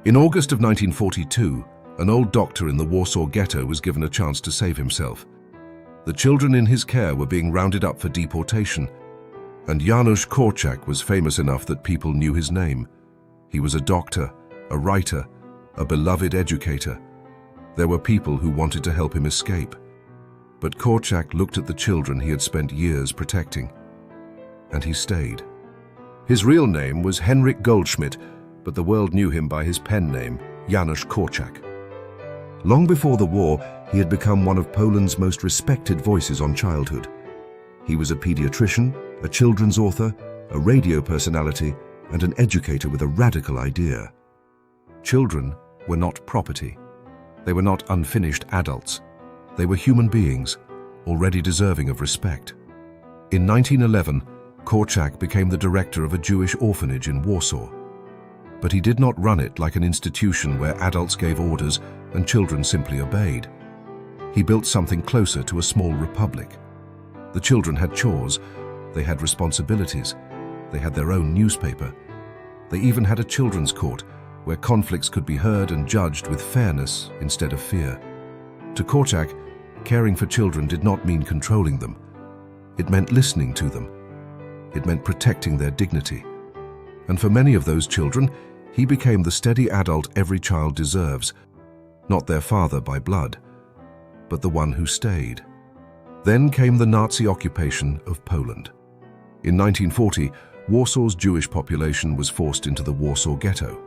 In August of 1942, an old doctor in the Warsaw Ghetto was given a chance to save himself. The children in his care were being rounded up for deportation, and Janusz Korczak was famous enough that people knew his name. He was a doctor, a writer, a beloved educator. There were people who wanted to help him escape. But Korczak looked at the children he had spent years protecting, and he stayed. His real name was Henryk Goldschmidt, but the world knew him by his pen name, Janusz Korczak. Long before the war, he had become one of Poland's most respected voices on childhood. He was a pediatrician, a children's author, a radio personality, and an educator with a radical idea. Children were not property. They were not unfinished adults. They were human beings, already deserving of respect. In 1911, Korczak became the director of a Jewish orphanage in Warsaw. But he did not run it like an institution where adults gave orders and children simply obeyed. He built something closer to a small republic. The children had chores, they had responsibilities, they had their own newspaper. They even had a children's court where conflicts could be heard and judged with fairness instead of fear. To Korczak, caring for children did not mean controlling them. It meant listening to them. It meant protecting their dignity. And for many of those children, he became the steady adult every child deserves, not their father by blood, but the one who stayed. Then came the Nazi occupation of Poland. In 1940, Warsaw's Jewish population was forced into the Warsaw Ghetto.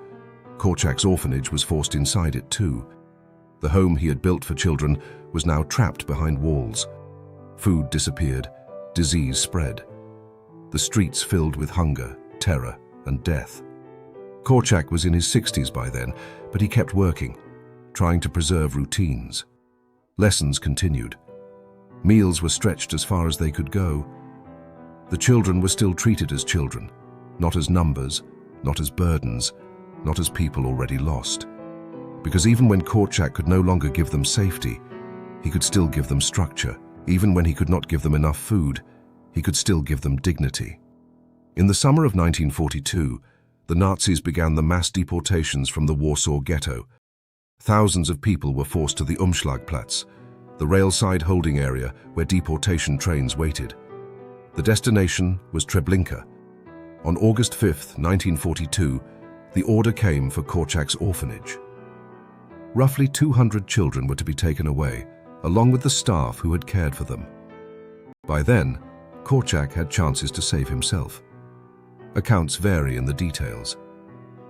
Korczak's orphanage was forced inside it too. The home he had built for children was now trapped behind walls. Food disappeared, disease spread. The streets filled with hunger, terror, and death. Korczak was in his 60s by then, but he kept working, trying to preserve routines. Lessons continued. Meals were stretched as far as they could go. The children were still treated as children, not as numbers, not as burdens, not as people already lost. Because even when Korczak could no longer give them safety, he could still give them structure. Even when he could not give them enough food, he could still give them dignity. In the summer of 1942, the Nazis began the mass deportations from the Warsaw Ghetto. Thousands of people were forced to the Umschlagplatz, the railside holding area where deportation trains waited. The destination was Treblinka. On August 5, 1942, the order came for Korczak's orphanage. Roughly 200 children were to be taken away, along with the staff who had cared for them. By then, Korczak had chances to save himself. Accounts vary in the details.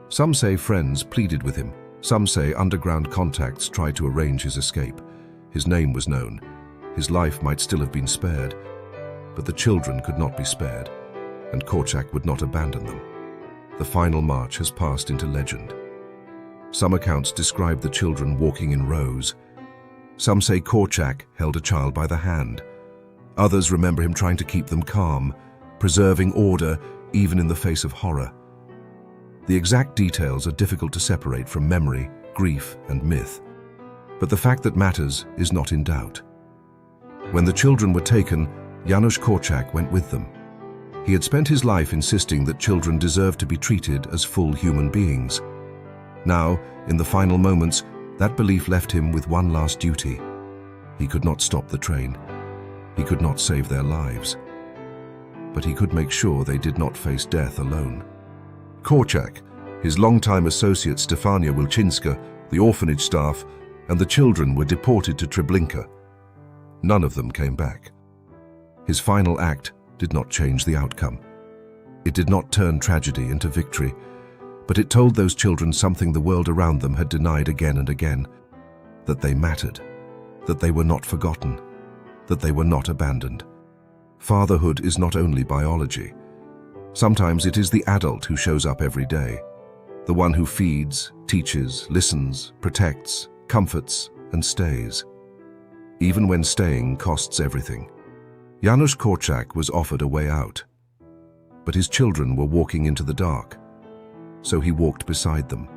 Some say friends pleaded with him. Some say underground contacts tried to arrange his escape. His name was known. His life might still have been spared, but the children could not be spared, and Korczak would not abandon them. The final march has passed into legend. Some accounts describe the children walking in rows. Some say Korczak held a child by the hand. Others remember him trying to keep them calm, preserving order even in the face of horror. The exact details are difficult to separate from memory, grief, and myth. But the fact that matters is not in doubt. When the children were taken, Janusz Korczak went with them. He had spent his life insisting that children deserved to be treated as full human beings. Now, in the final moments, that belief left him with one last duty. He could not stop the train. He could not save their lives. But he could make sure they did not face death alone. Korczak, his longtime associate Stefania Wilczynska, the orphanage staff, and the children were deported to Treblinka. None of them came back. His final act did not change the outcome. It did not turn tragedy into victory, but it told those children something the world around them had denied again and again: that they mattered, that they were not forgotten, that they were not abandoned. Fatherhood is not only biology. Sometimes it is the adult who shows up every day, the one who feeds, teaches, listens, protects, comforts, and stays, even when staying costs everything. Janusz Korczak was offered a way out, but his children were walking into the dark, so he walked beside them.